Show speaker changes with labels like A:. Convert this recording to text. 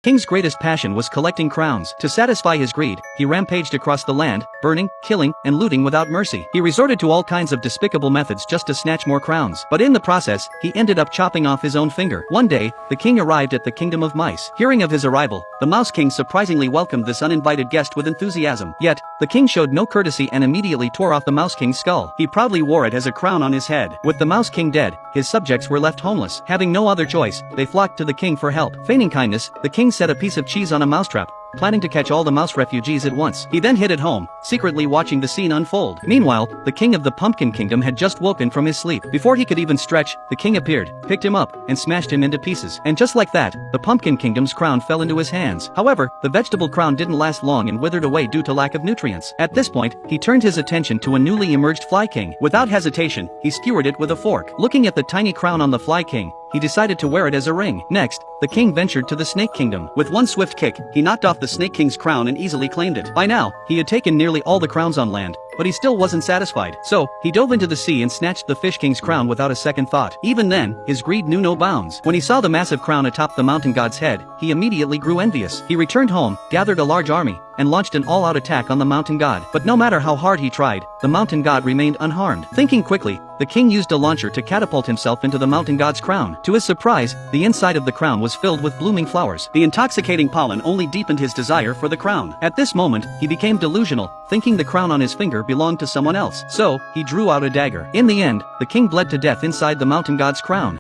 A: King's greatest passion was collecting crowns. To satisfy his greed, he rampaged across the land, burning, killing, and looting without mercy. He resorted to all kinds of despicable methods just to snatch more crowns. But in the process, he ended up chopping off his own finger. One day, the king arrived at the kingdom of mice. Hearing of his arrival, the Mouse King surprisingly welcomed this uninvited guest with enthusiasm. Yet, the king showed no courtesy and immediately tore off the Mouse King's skull. He proudly wore it as a crown on his head. With the Mouse King dead, his subjects were left homeless. Having no other choice, they flocked to the king for help. Feigning kindness, the king set a piece of cheese on a mousetrap, planning to catch all the mouse refugees at once. He then hid at home, secretly watching the scene unfold. Meanwhile, the king of the Pumpkin Kingdom had just woken from his sleep. Before he could even stretch, the king appeared, picked him up, and smashed him into pieces. And just like that, the Pumpkin Kingdom's crown fell into his hands. However, the vegetable crown didn't last long and withered away due to lack of nutrients. At this point, he turned his attention to a newly emerged Fly King. Without hesitation, he skewered it with a fork. Looking at the tiny crown on the Fly King, he decided to wear it as a ring. Next, the king ventured to the Snake Kingdom. With one swift kick, he knocked off the Snake King's crown and easily claimed it. By now, he had taken nearly all the crowns on land, but he still wasn't satisfied. So, he dove into the sea and snatched the Fish King's crown without a second thought. Even then, his greed knew no bounds. When he saw the massive crown atop the mountain god's head, he immediately grew envious. He returned home, gathered a large army, and launched an all-out attack on the mountain god. But no matter how hard he tried, the mountain god remained unharmed. Thinking quickly, the king used a launcher to catapult himself into the mountain god's crown. To his surprise, the inside of the crown was filled with blooming flowers. The intoxicating pollen only deepened his desire for the crown. At this moment, he became delusional, thinking the crown on his finger belonged to someone else. So, he drew out a dagger. In the end, the king bled to death inside the mountain god's crown.